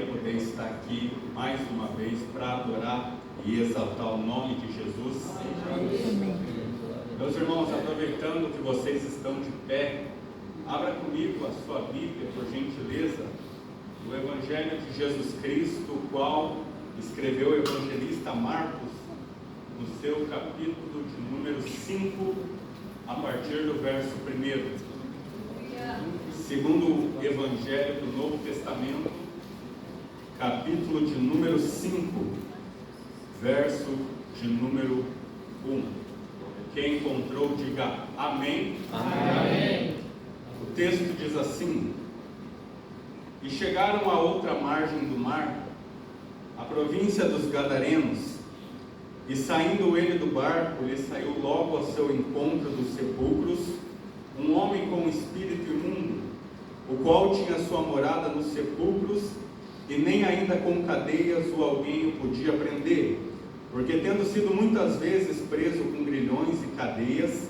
poder estar aqui mais uma vez para adorar e exaltar o nome de Jesus. Amém. Meus irmãos, aproveitando que vocês estão de pé, abra comigo a sua Bíblia, por gentileza, o Evangelho de Jesus Cristo, o qual escreveu o evangelista Marcos, no seu capítulo de número 5, a partir do verso 1. Segundo o Evangelho do Novo Testamento, capítulo de número 5, verso de número 1. Quem encontrou, diga amém. Amém. O texto diz assim: E chegaram à outra margem do mar, a província dos Gadarenos, e saindo ele do barco, lhe saiu logo ao seu encontro dos sepulcros um homem com espírito imundo, o qual tinha sua morada nos sepulcros, e nem ainda com cadeias o alguém o podia prender, porque tendo sido muitas vezes preso com grilhões e cadeias,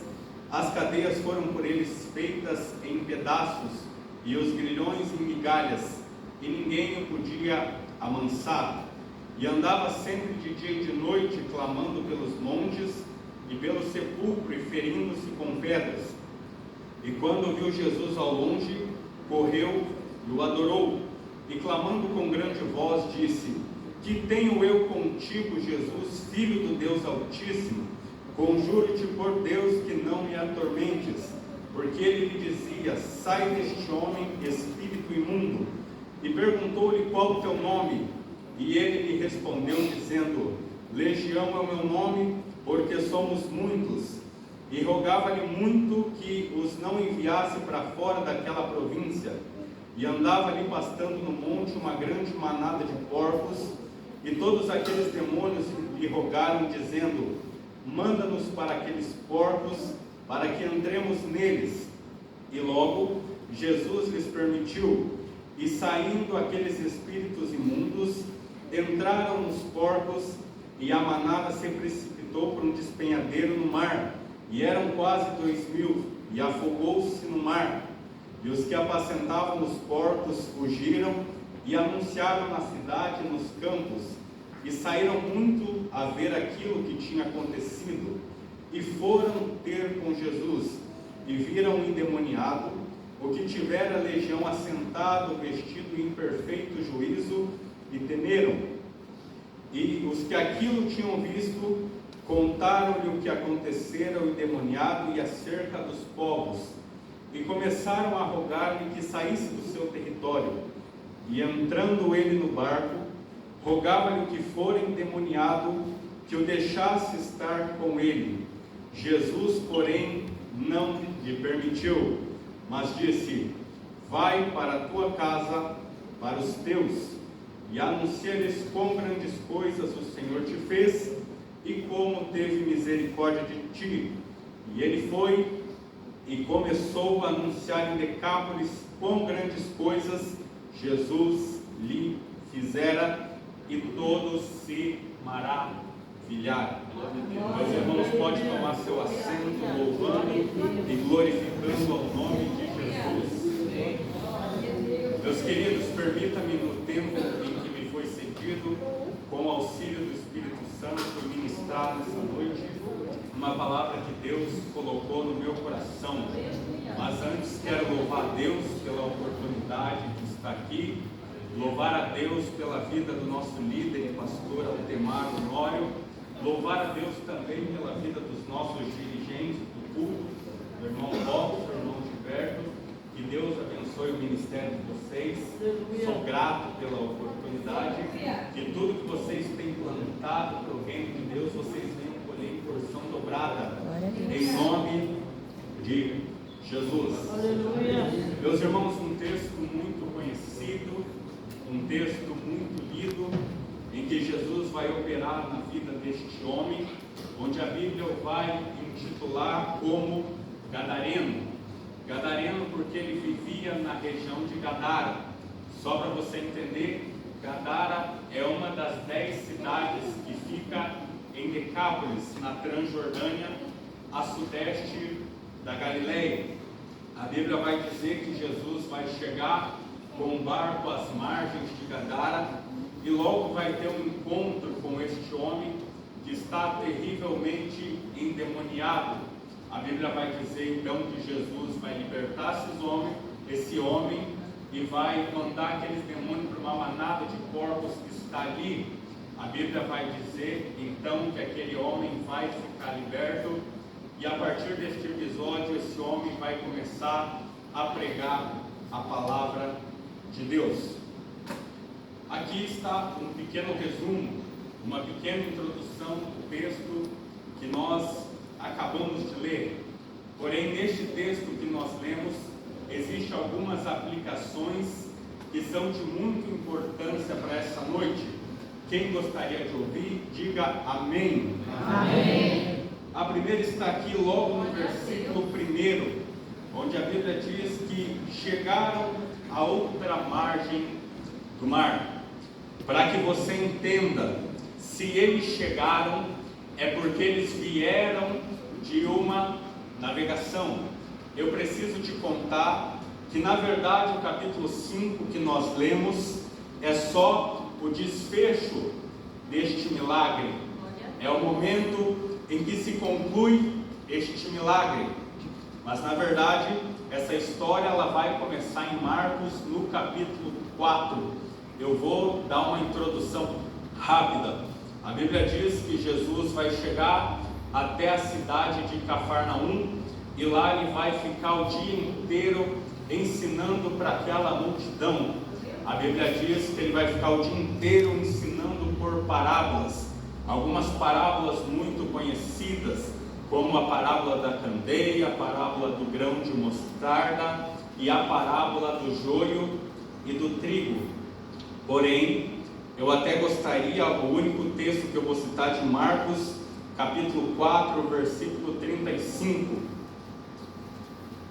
as cadeias foram por eles feitas em pedaços, e os grilhões em migalhas, e ninguém o podia amansar. E andava sempre de dia e de noite, clamando pelos montes e pelo sepulcro, e ferindo-se com pedras. E quando viu Jesus ao longe, correu e o adorou, e clamando com grande voz, disse: Que tenho eu contigo, Jesus, Filho do Deus Altíssimo? Conjuro-te por Deus que não me atormentes. Porque ele lhe dizia: Sai deste homem, espírito imundo. E perguntou-lhe: Qual o teu nome? E ele lhe respondeu, dizendo: Legião é o meu nome, porque somos muitos. E rogava-lhe muito que os não enviasse para fora daquela província. E andava-lhe pastando no monte uma grande manada de porcos, e todos aqueles demônios lhe rogaram, dizendo: Manda-nos para aqueles porcos, para que entremos neles. E logo Jesus lhes permitiu, e saindo aqueles espíritos imundos, entraram nos porcos, e a manada se precipitou por um despenhadeiro no mar, e eram quase 2.000, e afogou-se no mar. E os que apacentavam os porcos fugiram, e anunciaram na cidade e nos campos, e saíram muito a ver aquilo que tinha acontecido, e foram ter com Jesus, e viram o endemoniado, o que tivera a legião, assentado, vestido em perfeito juízo, e temeram. E os que aquilo tinham visto contaram-lhe o que acontecera ao endemoniado e acerca dos povos, e começaram a rogar-lhe que saísse do seu território. E entrando ele no barco, rogava-lhe o que fora endemoniado que o deixasse estar com ele. Jesus, porém, não lhe permitiu, mas disse: Vai para a tua casa, para os teus, e anuncia-lhes quão grandes coisas o Senhor te fez, e como teve misericórdia de ti. E ele foi e começou a anunciar em Decápolis quão grandes coisas Jesus lhe fizera, e todos se maravilharam. Meus irmãos, pode tomar seu assento, louvando e glorificando ao nome de Jesus. Meus queridos, permita-me, no tempo em que me foi cedido, com o auxílio do Espírito Santo, ministrar nessa noite uma palavra que Deus colocou no meu coração. Mas antes quero louvar a Deus pela oportunidade de estar aqui, louvar a Deus pela vida do nosso líder e pastor Altemar Honório, louvar a Deus também pela vida dos nossos dirigentes do culto, o irmão Robson, o irmão Gilberto. Que Deus abençoe o ministério de vocês. Sou grato pela oportunidade, que tudo que vocês têm plantado para o reino de Deus, vocês venham colher em porção dobrada, em nome de Jesus. Aleluia. Meus irmãos, um texto muito conhecido, um texto muito lido, em que Jesus vai operar na vida deste homem, onde a Bíblia o vai intitular como Gadareno. Gadareno porque ele vivia na região de Gadara. Só para você entender, Gadara é uma das 10 cidades que fica em Decápolis, na Transjordânia, a sudeste da Galileia. A Bíblia vai dizer que Jesus vai chegar com um barco às margens de Gadara, e logo vai ter um encontro com este homem que está terrivelmente endemoniado. A Bíblia vai dizer então que Jesus vai libertar esse homem, e vai mandar aqueles demônios para uma manada de porcos que está ali. A Bíblia vai dizer então que aquele homem vai ficar liberto, e a partir deste episódio esse homem vai começar a pregar a palavra de Deus. Aqui está um pequeno resumo, uma pequena introdução do texto que nós acabamos de ler. Porém, neste texto que nós lemos, existem algumas aplicações que são de muita importância para essa noite. Quem gostaria de ouvir, diga amém. Amém. A primeira está aqui logo no versículo 1, onde a Bíblia diz que chegaram a outra margem do mar. Para que você entenda, se eles chegaram, é porque eles vieram de uma navegação. Eu preciso te contar que, na verdade, o capítulo 5 que nós lemos é só o desfecho deste milagre. É o momento em que se conclui este milagre. Mas, na verdade, essa história ela vai começar em Marcos, no capítulo 4. Eu vou dar uma introdução rápida. A Bíblia diz que Jesus vai chegar até a cidade de Cafarnaum, e lá ele vai ficar o dia inteiro ensinando para aquela multidão. A Bíblia diz que ele vai ficar o dia inteiro ensinando por parábolas. Algumas parábolas muito conhecidas, como a parábola da candeia, a parábola do grão de mostarda e a parábola do joio e do trigo. Porém, eu até gostaria, o único texto que eu vou citar de Marcos, capítulo 4, versículo 35.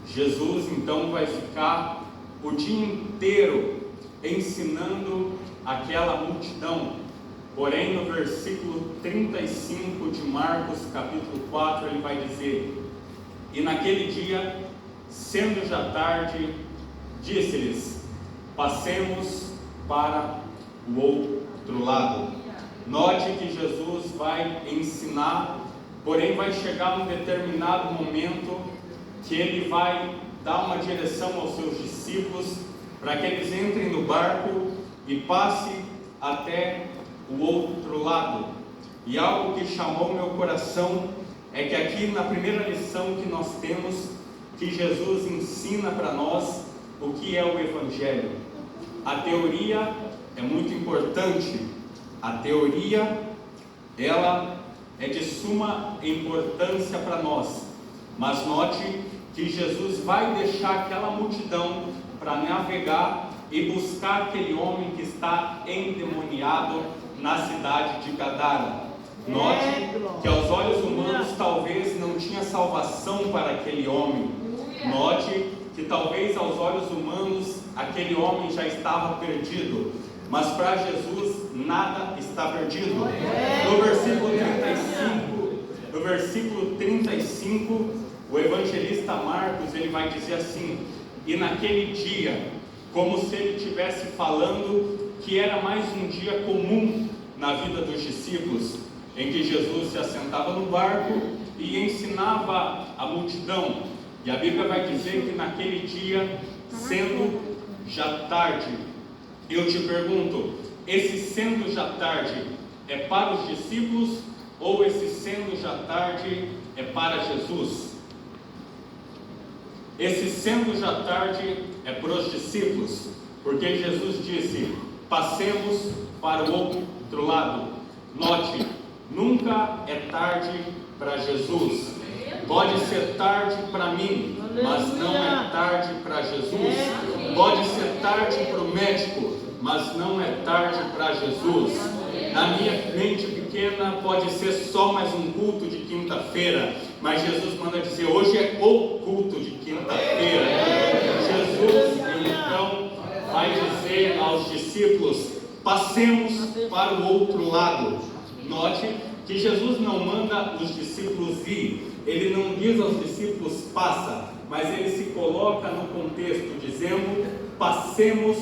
Jesus então vai ficar o dia inteiro ensinando aquela multidão. Porém, no versículo 35 de Marcos, capítulo 4, ele vai dizer: e naquele dia, sendo já tarde, disse-lhes: passemos para o outro lado. Note que Jesus vai ensinar, porém vai chegar num determinado momento que ele vai dar uma direção aos seus discípulos para que eles entrem no barco e passem até o outro lado. E algo que chamou meu coração é que aqui na primeira lição que nós temos, que Jesus ensina para nós o que é o Evangelho. A teoria é muito importante. A teoria, ela é de suma importância para nós. Mas note que Jesus vai deixar aquela multidão para navegar e buscar aquele homem que está endemoniado na cidade de Gadara. Note que aos olhos humanos talvez não tinha salvação para aquele homem. Note que talvez aos olhos humanos aquele homem já estava perdido. Mas para Jesus nada está perdido. No versículo 35, o evangelista Marcos ele vai dizer assim: e naquele dia, como se ele estivesse falando que era mais um dia comum na vida dos discípulos, em que Jesus se assentava no barco e ensinava a multidão. E a Bíblia vai dizer que naquele dia, sendo já tarde, eu te pergunto, esse sendo já tarde é para os discípulos ou esse sendo já tarde é para Jesus? Esse sendo já tarde é para os discípulos, porque Jesus disse: passemos para o outro lado. Note, nunca é tarde para Jesus. Pode ser tarde para mim, mas não é tarde para Jesus. Pode ser tarde para o médico, mas não é tarde para Jesus. Na minha mente pequena pode ser só mais um culto de quinta-feira, mas Jesus manda dizer: hoje é o culto de quinta-feira. Jesus então vai dizer aos discípulos: passemos para o outro lado. Note que Jesus não manda os discípulos ir, ele não diz aos discípulos passa, mas ele se coloca no contexto dizendo: passemos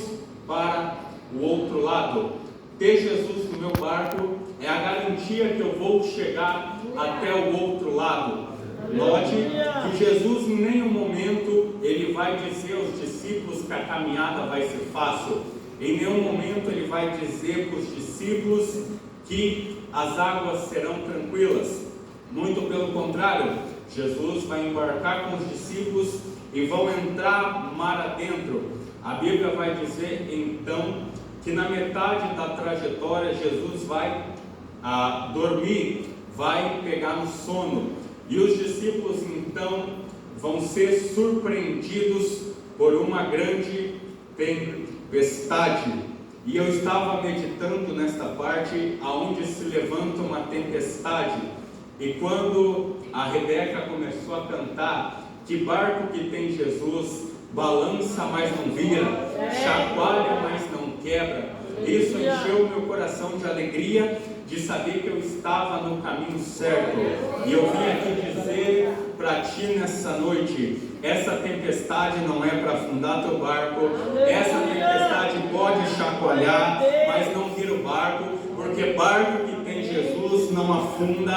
para o outro lado. Ter Jesus no meu barco é a garantia que eu vou chegar até o outro lado. Note que Jesus em nenhum momento ele vai dizer aos discípulos que a caminhada vai ser fácil. Em nenhum momento ele vai dizer para os discípulos que as águas serão tranquilas. Muito pelo contrário, Jesus vai embarcar com os discípulos e vão entrar mar adentro. A Bíblia vai dizer então que na metade da trajetória Jesus vai dormir, vai pegar no sono, e os discípulos então vão ser surpreendidos por uma grande tempestade. E eu estava meditando nesta parte aonde se levanta uma tempestade, e quando a Rebeca começou a cantar que barco que tem Jesus balança, mas não vira, chacoalha, mas não quebra, isso encheu meu coração de alegria, de saber que eu estava no caminho certo. E eu vim aqui dizer para ti nessa noite: essa tempestade não é para afundar teu barco, essa tempestade pode chacoalhar, mas não vira o barco, porque barco que tem Jesus não afunda,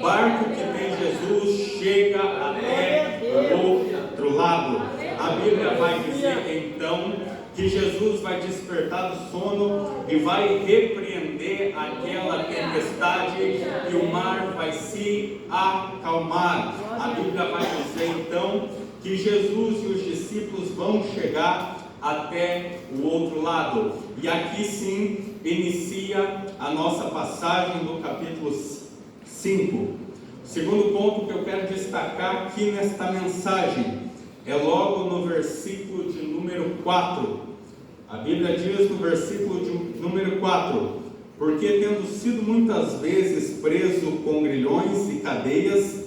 barco que tem Jesus chega até o outro lado. A Bíblia vai dizer então que Jesus vai despertar do sono e vai repreender aquela tempestade e o mar vai se acalmar. A Bíblia vai dizer então que Jesus e os discípulos vão chegar até o outro lado. E aqui sim inicia a nossa passagem do capítulo 5. O segundo ponto que eu quero destacar aqui nesta mensagem é logo no versículo de número 4. A Bíblia diz no versículo de número 4: porque tendo sido muitas vezes preso com grilhões e cadeias,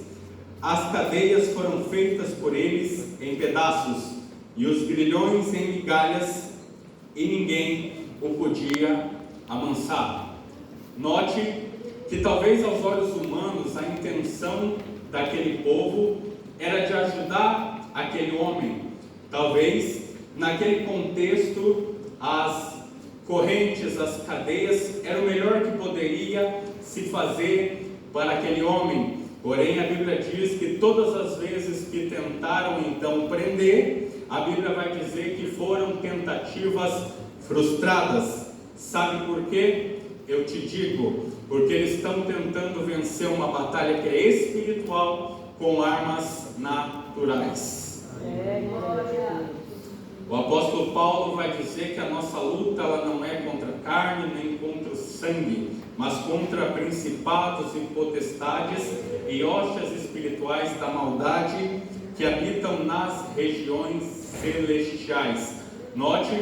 as cadeias foram feitas por eles em pedaços, e os grilhões em migalhas, e ninguém o podia amansar. Note que talvez aos olhos humanos a intenção daquele povo era de ajudar aquele homem. Talvez naquele contexto as correntes, as cadeias eram o melhor que poderia se fazer para aquele homem. Porém a Bíblia diz que todas as vezes que tentaram então prender, a Bíblia vai dizer que foram tentativas frustradas. Sabe por quê? Eu te digo, porque eles estão tentando vencer uma batalha que é espiritual com armas naturais. O apóstolo Paulo vai dizer que a nossa luta ela não é contra a carne nem contra o sangue, mas contra principados e potestades e hostes espirituais da maldade que habitam nas regiões celestiais. Note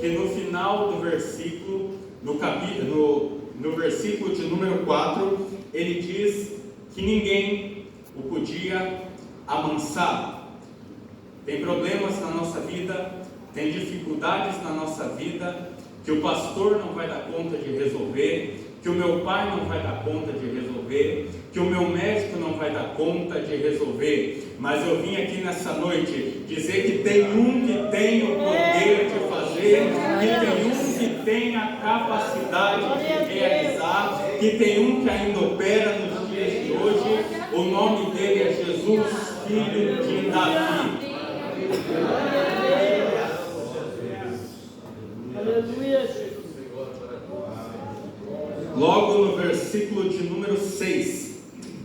que no final do versículo, no versículo de número 4, ele diz que ninguém o podia amansar. Tem problemas na nossa vida, tem dificuldades na nossa vida, que o pastor não vai dar conta de resolver, que o meu pai não vai dar conta de resolver, que o meu médico não vai dar conta de resolver. Mas eu vim aqui nessa noite dizer que tem um que tem o poder de fazer, que tem um que tem a capacidade de realizar, que tem um que ainda opera nos dias de hoje. O nome dele é Jesus, filho de Davi. Logo no versículo de número 6,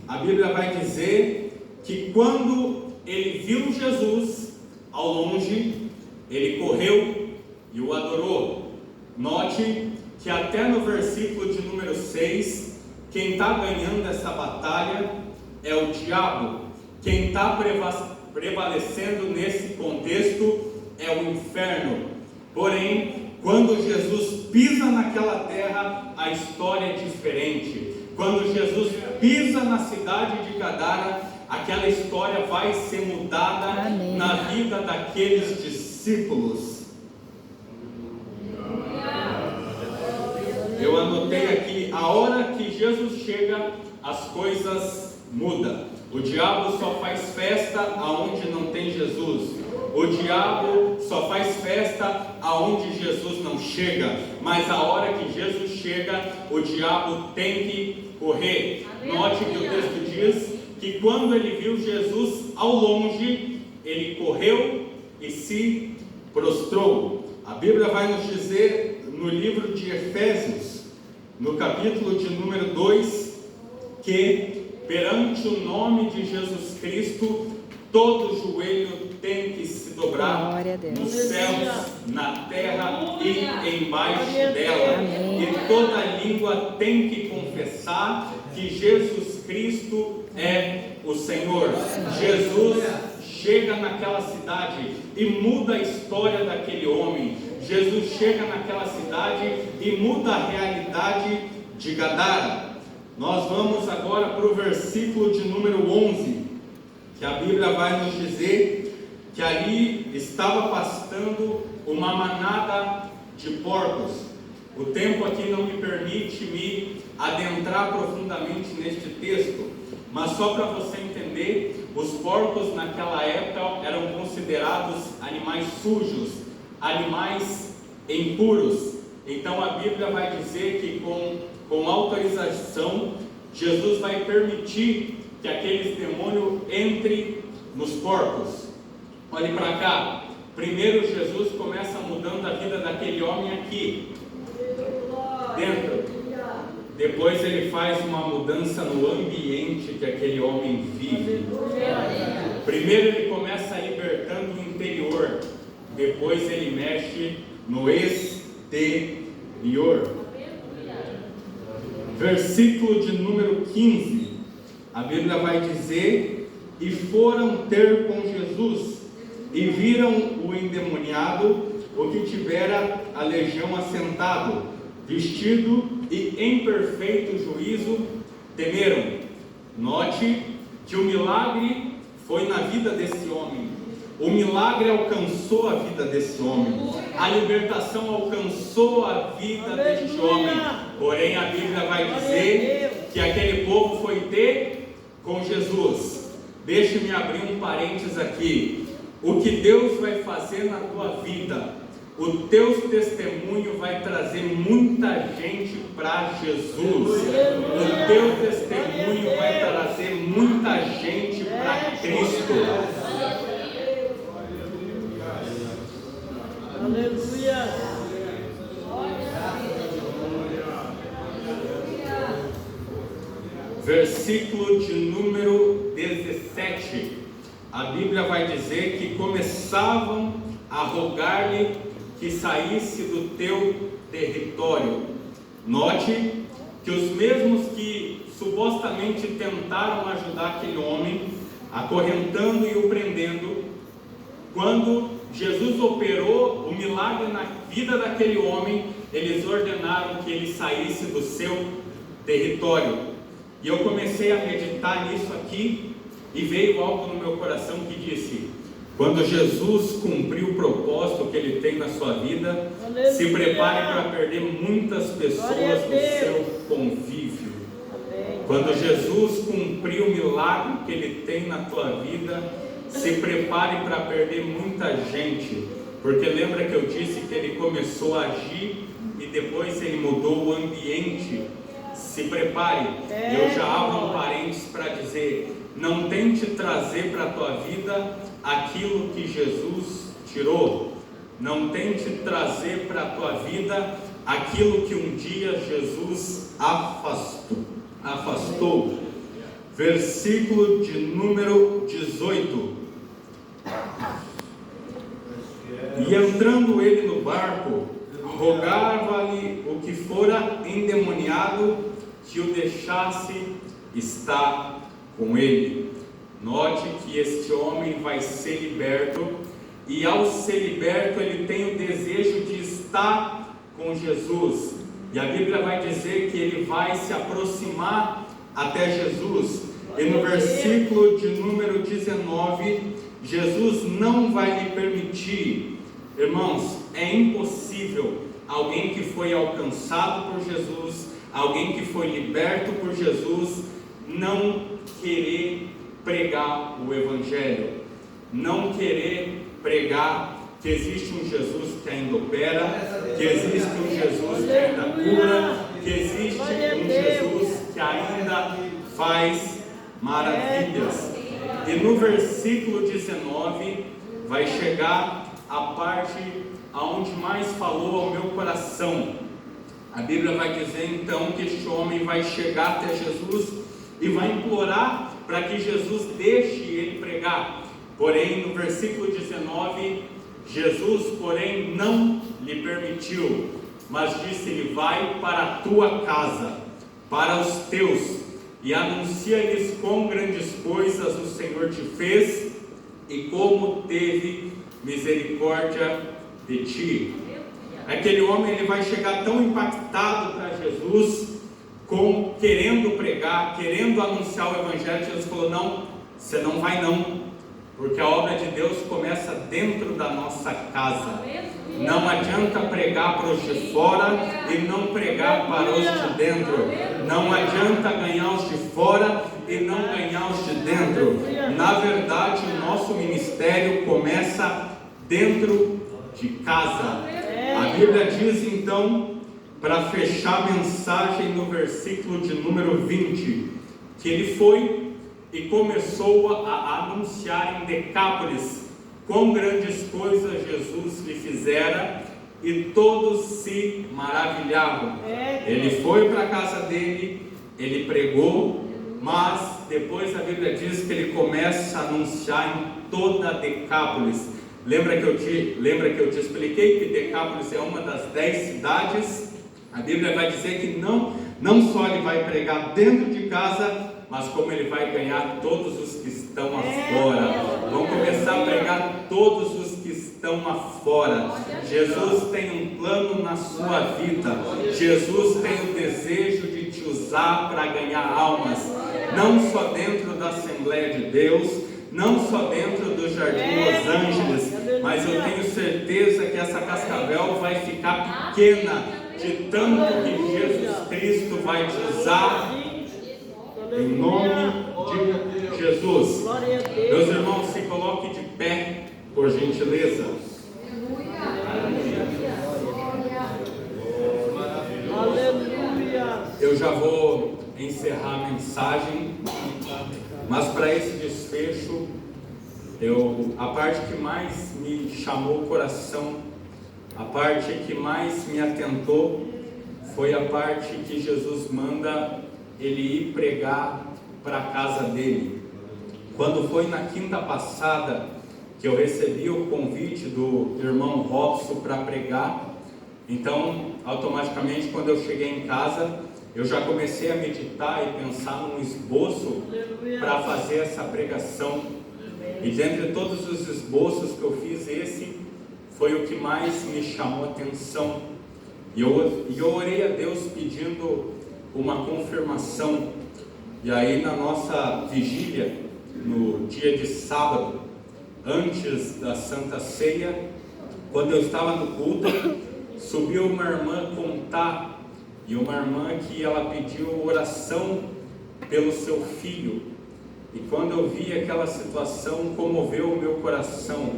a Bíblia vai dizer que quando ele viu Jesus ao longe, ele correu e o adorou. Note que até no versículo de número 6, quem está ganhando essa batalha é o diabo. Quem está prevalecendo nesse contexto é o inferno. Porém, quando Jesus pisa naquela terra, a história é diferente. Quando Jesus pisa na cidade de Gadara, aquela história vai ser mudada. Amém. Na vida daqueles discípulos. Eu anotei aqui: a hora que Jesus chega, as coisas mudam. O diabo só faz festa aonde não tem Jesus. O diabo só faz festa aonde Jesus não chega, mas a hora que Jesus chega, o diabo tem que correr. Note que o texto diz que quando ele viu Jesus ao longe, ele correu e se prostrou. A Bíblia vai nos dizer no livro de Efésios, no capítulo de número 2, que perante o nome de Jesus Cristo, todo joelho tem que se dobrar nos céus, na terra e embaixo dela. E toda língua tem que confessar que Jesus Cristo é o Senhor. Jesus chega naquela cidade e muda a história daquele homem. Jesus chega naquela cidade e muda a realidade de Gadara. Nós vamos agora para o versículo de número 11, que a Bíblia vai nos dizer que ali estava pastando uma manada de porcos. O tempo aqui não me permite me adentrar profundamente neste texto, mas só para você entender, os porcos naquela época eram considerados animais sujos, animais impuros. Então a Bíblia vai dizer que com autorização, Jesus vai permitir que aqueles demônios entrem nos porcos. Olhe para cá. Primeiro Jesus começa mudando a vida daquele homem aqui dentro. Depois ele faz uma mudança no ambiente que aquele homem vive. Primeiro ele começa libertando o interior. Depois ele mexe no exterior. Versículo de número 15. A Bíblia vai dizer: e foram ter com Jesus, e viram o endemoniado, o que tivera a legião assentado, vestido e em perfeito juízo, temeram. Note que o milagre foi na vida desse homem. O milagre alcançou a vida desse homem. A libertação alcançou a vida deste homem. Porém, a Bíblia vai dizer que aquele povo foi ter com Jesus. Deixe-me abrir um parênteses aqui. O que Deus vai fazer na tua vida, o teu testemunho vai trazer muita gente para Jesus. O teu testemunho vai trazer muita gente para Cristo. Aleluia. Versículo de número 17. A Bíblia vai dizer que começavam a rogar-lhe que saísse do teu território. Note que os mesmos que supostamente tentaram ajudar aquele homem, acorrentando e o prendendo, quando Jesus operou o milagre na vida daquele homem, eles ordenaram que ele saísse do seu território. E eu comecei a meditar nisso aqui, e veio algo no meu coração que disse: quando Jesus cumprir o propósito que Ele tem na sua vida, aleluia, se prepare para perder muitas pessoas do seu convívio. Amém. Quando Jesus cumprir o milagre que Ele tem na tua vida, se prepare para perder muita gente. Porque lembra que eu disse que Ele começou a agir e depois Ele mudou o ambiente. Se prepare. E eu já abro um parênteses para dizer: não tente trazer para a tua vida aquilo que Jesus tirou. Não tente trazer para a tua vida aquilo que um dia Jesus afastou. Versículo de número 18. E entrando ele no barco, rogava-lhe o que fora endemoniado que o deixasse estar com ele. Note que este homem vai ser liberto, e ao ser liberto ele tem o desejo de estar com Jesus. E a Bíblia vai dizer que ele vai se aproximar até Jesus. E no versículo de número 19, Jesus não vai lhe permitir. Irmãos, é impossível alguém que foi alcançado por Jesus, alguém que foi liberto por Jesus, não querer pregar o Evangelho, não querer pregar que existe um Jesus que ainda opera, que existe um Jesus que ainda cura, que existe um Jesus que ainda faz maravilhas. E no versículo 19 vai chegar a parte aonde mais falou ao meu coração. A Bíblia vai dizer então que este homem vai chegar até Jesus e vai implorar para que Jesus deixe ele pregar. Porém, no versículo 19, Jesus, porém, não lhe permitiu, mas disse-lhe: vai para a tua casa, para os teus, e anuncia-lhes quão grandes coisas o Senhor te fez e como teve misericórdia de ti. Aquele homem, ele vai chegar tão impactado para Jesus, querendo pregar, querendo anunciar o Evangelho. Jesus falou: não, você não vai não, porque a obra de Deus começa dentro da nossa casa. Não adianta pregar para os de fora e não pregar para os de dentro. Não adianta ganhar os de fora e não ganhar os de dentro. Na verdade, o nosso ministério começa dentro de casa. A Bíblia diz então, para fechar a mensagem, no versículo de número 20, que ele foi e começou a anunciar em Decápolis quão grandes coisas Jesus lhe fizera, e todos se maravilhavam. Ele foi para a casa dele, ele pregou, mas depois a Bíblia diz que ele começa a anunciar em toda Decápolis. Lembra que eu te expliquei que Decápolis é uma das 10 cidades? A Bíblia vai dizer que não só ele vai pregar dentro de casa, mas como ele vai ganhar todos os que estão afora. Vamos começar a pregar todos os que estão afora. Jesus tem um plano na sua vida. Jesus tem o desejo de te usar para ganhar almas, não só dentro da Assembleia de Deus, não só dentro do Jardim Los Angeles, mas eu tenho certeza que essa Cascavel vai ficar pequena de tanto que Jesus Cristo vai te usar. Em nome de Jesus. Meus irmãos, se coloque de pé, por gentileza. Eu já vou encerrar a mensagem, mas para esse desfecho, a parte que mais me chamou o coração, a parte que mais me atentou, foi a parte que Jesus manda ele ir pregar para a casa dele. Quando foi na quinta passada que eu recebi o convite do irmão Robson para pregar, então automaticamente quando eu cheguei em casa, eu já comecei a meditar e pensar num esboço para fazer essa pregação. E dentre todos os esboços que eu fiz, esse foi o que mais me chamou a atenção. E eu orei a Deus pedindo uma confirmação. E aí na nossa vigília, no dia de sábado, antes da Santa Ceia, quando eu estava no culto, subiu uma irmã contar, e uma irmã que ela pediu oração pelo seu filho. E quando eu vi aquela situação, comoveu o meu coração.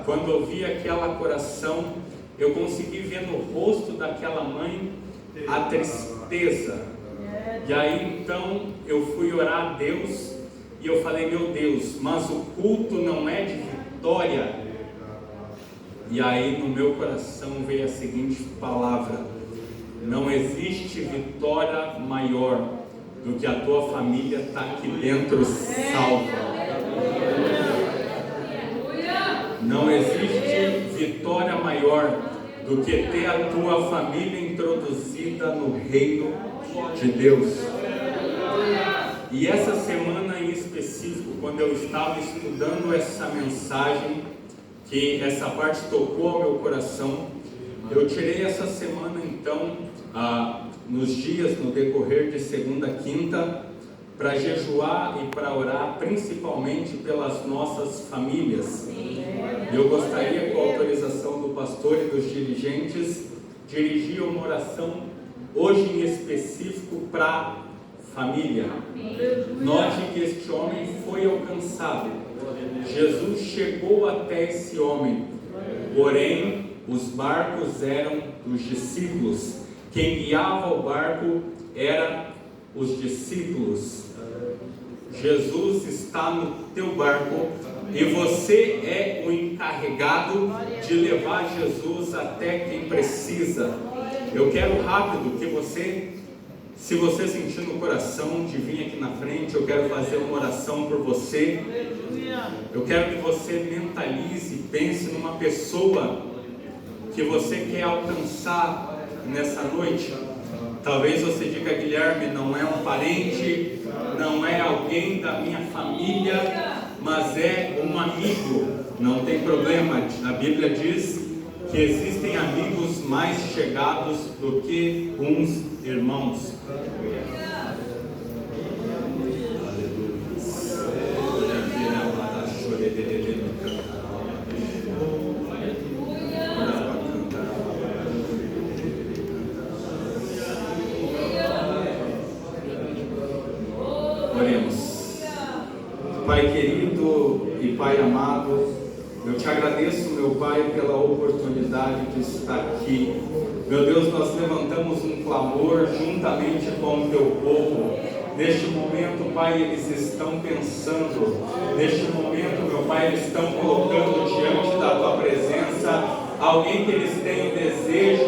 Quando eu vi aquela coração, eu consegui ver no rosto daquela mãe a tristeza. E aí então eu fui orar a Deus e eu falei: meu Deus, mas o culto não é de vitória. E aí no meu coração veio a seguinte palavra: não existe vitória maior do que a tua família estar aqui dentro salva. Não existe vitória maior do que ter a tua família introduzida no reino de Deus. E essa semana em específico, quando eu estava estudando essa mensagem, que essa parte tocou ao meu coração, eu tirei essa semana então, nos dias, no decorrer de segunda a quinta, para jejuar e para orar principalmente pelas nossas famílias. E eu gostaria, com a autorização do pastor e dos dirigentes, dirigir uma oração hoje em específico para família. Note que este homem foi alcançado. Jesus chegou até esse homem, porém os barcos eram dos discípulos. Quem guiava o barco eram os discípulos. Jesus está no teu barco e você é o encarregado de levar Jesus até quem precisa. Eu quero rápido que você, se você sentir no coração de vir aqui na frente, eu quero fazer uma oração por você. Eu quero que você mentalize, pense numa pessoa que você quer alcançar nessa noite. Talvez você diga: Guilherme, não é um parente, não é alguém da minha família, mas é um amigo. Não tem problema, a Bíblia diz que existem amigos mais chegados do que uns irmãos. Oremos. Pai querido e Pai amado, eu te agradeço, meu Pai, pela oportunidade de estar aqui. Meu Deus, nós levantamos um clamor juntamente com o teu povo. Neste momento, Pai, eles estão pensando. Neste momento, meu Pai, eles estão colocando diante da tua presença alguém que eles têm o desejo,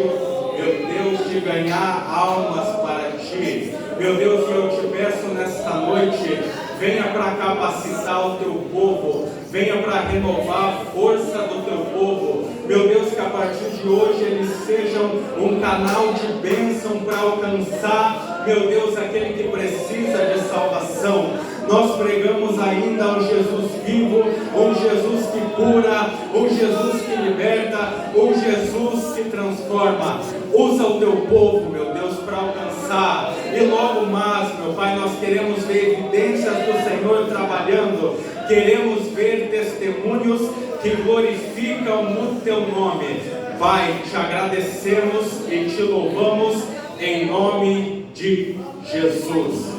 meu Deus, de ganhar almas para ti. Meu Deus, eu te peço nesta noite, venha para capacitar o teu povo, venha para renovar a força do teu povo. Meu Deus, que a partir de hoje eles sejam um canal de bênção para alcançar, meu Deus, aquele que precisa de salvação. Nós pregamos ainda um Jesus vivo, um Jesus que cura, um Jesus que liberta, um Jesus que transforma. Usa o teu povo, meu Deus, para alcançar. E logo mais, meu Pai, nós queremos ver evidências do Senhor trabalhando. Queremos ver testemunhos que glorificam o teu nome. Pai, te agradecemos e te louvamos em nome de Jesus.